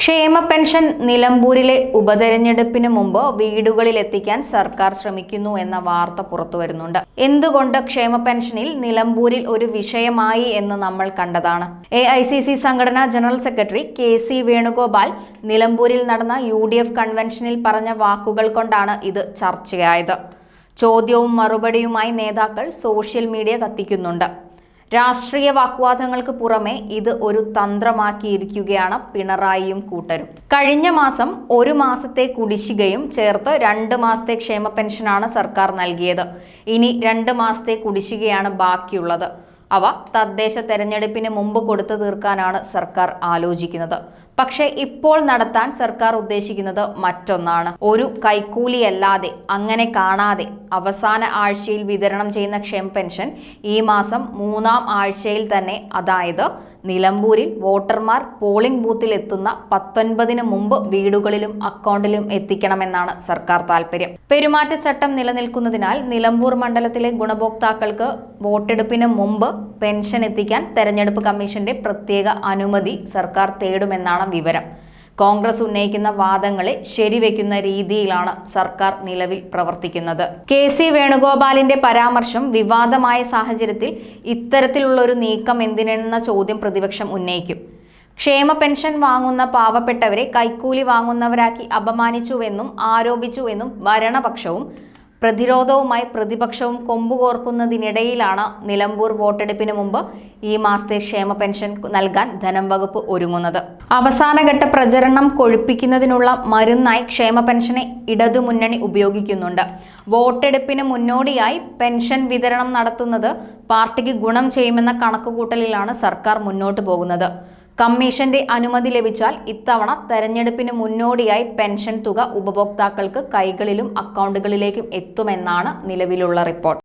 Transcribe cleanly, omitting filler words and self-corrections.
ക്ഷേമ പെൻഷൻ നിലമ്പൂരിലെ ഉപതെരഞ്ഞെടുപ്പിന് മുമ്പ് വീടുകളിൽ എത്തിക്കാൻ സർക്കാർ ശ്രമിക്കുന്നു എന്ന വാർത്ത പുറത്തുവരുന്നുണ്ട്. എന്തുകൊണ്ട് ക്ഷേമ പെൻഷനിൽ നിലമ്പൂരിൽ ഒരു വിഷയമായി എന്ന് നമ്മൾ കണ്ടതാണ്. AICC സംഘടനാ ജനറൽ സെക്രട്ടറി KC വേണുഗോപാൽ നിലമ്പൂരിൽ നടന്ന UDF കൺവെൻഷനിൽ പറഞ്ഞ വാക്കുകൾ കൊണ്ടാണ് ഇത് ചർച്ചയായത്. ചോദ്യവും മറുപടിയുമായി നേതാക്കൾ സോഷ്യൽ മീഡിയ കത്തിക്കുന്നുണ്ട്. രാഷ്ട്രീയ വാഗ്വാദങ്ങൾക്ക് പുറമെ ഇത് ഒരു തന്ത്രമാക്കിയിരിക്കുകയാണ് പിണറായിയും കൂട്ടരും. കഴിഞ്ഞ മാസം 1 മാസത്തെ കുടിശ്ശികയും ചേർത്ത് 2 മാസത്തെ ക്ഷേമ പെൻഷനാണ് സർക്കാർ നൽകിയത്. ഇനി 2 മാസത്തെ കുടിശ്ശികയാണ് ബാക്കിയുള്ളത്. അവ തദ്ദേശ തെരഞ്ഞെടുപ്പിന് മുമ്പ് കൊടുത്തു തീർക്കാനാണ് സർക്കാർ ആലോചിക്കുന്നത്. പക്ഷേ ഇപ്പോൾ നടത്താൻ സർക്കാർ ഉദ്ദേശിക്കുന്നത് മറ്റൊന്നാണ്. ഒരു കൈക്കൂലിയല്ലാതെ, അങ്ങനെ കാണാതെ അവസാന ആഴ്ചയിൽ വിതരണം ചെയ്യുന്ന ക്ഷേമ പെൻഷൻ ഈ മാസം 3-ാം ആഴ്ചയിൽ തന്നെ, അതായത് നിലമ്പൂരിൽ വോട്ടർമാർ പോളിംഗ് ബൂത്തിൽ എത്തുന്ന 19-ന് മുമ്പ് വീടുകളിലും അക്കൗണ്ടിലും എത്തിക്കണമെന്നാണ് സർക്കാർ താൽപര്യം. പെരുമാറ്റച്ചട്ടം നിലനിൽക്കുന്നതിനാൽ നിലമ്പൂർ മണ്ഡലത്തിലെ ഗുണഭോക്താക്കൾക്ക് വോട്ടെടുപ്പിന് മുമ്പ് പെൻഷൻ എത്തിക്കാൻ തെരഞ്ഞെടുപ്പ് കമ്മീഷന്റെ പ്രത്യേക അനുമതി സർക്കാർ തേടുമെന്നാണ് വിവരം. കോൺഗ്രസ് ഉന്നയിക്കുന്ന വാദങ്ങളെ ശരിവെക്കുന്ന രീതിയിലാണ് സർക്കാർ നിലവിൽ പ്രവർത്തിക്കുന്നത്. KC വേണുഗോപാലിന്റെ പരാമർശം വിവാദമായ സാഹചര്യത്തിൽ ഇത്തരത്തിലുള്ള ഒരു നീക്കം എന്തിനെന്ന ചോദ്യം പ്രതിപക്ഷം ഉന്നയിക്കും. ക്ഷേമ പെൻഷൻ വാങ്ങുന്ന പാവപ്പെട്ടവരെ കൈക്കൂലി വാങ്ങുന്നവരാക്കി അപമാനിച്ചുവെന്നും ആരോപിച്ചുവെന്നും ഭരണപക്ഷവും പ്രതിരോധവുമായി പ്രതിപക്ഷവും കൊമ്പുകോർക്കുന്നതിനിടയിലാണ് നിലമ്പൂർ വോട്ടെടുപ്പിന് മുമ്പ് ഈ മാസത്തെ ക്ഷേമ പെൻഷൻ നൽകാൻ ധനം വകുപ്പ് ഒരുങ്ങുന്നത്. അവസാനഘട്ട പ്രചരണം കൊഴുപ്പിക്കുന്നതിനുള്ള മരുന്നായി ക്ഷേമ പെൻഷനെ ഇടതുമുന്നണി ഉപയോഗിക്കുന്നുണ്ട്. വോട്ടെടുപ്പിന് മുന്നോടിയായി പെൻഷൻ വിതരണം നടത്തുന്നത് പാർട്ടിക്ക് ഗുണം ചെയ്യുമെന്ന കണക്കുകൂട്ടലിലാണ് സർക്കാർ മുന്നോട്ട് പോകുന്നത്. കമ്മീഷന്റെ അനുമതി ലഭിച്ചാൽ ഇത്തവണ തെരഞ്ഞെടുപ്പിന് മുന്നോടിയായി പെൻഷൻ തുക ഉപഭോക്താക്കൾക്ക് കൈകളിലും അക്കൗണ്ടുകളിലേക്കും എത്തുമെന്നാണ് നിലവിലുള്ള റിപ്പോർട്ട്.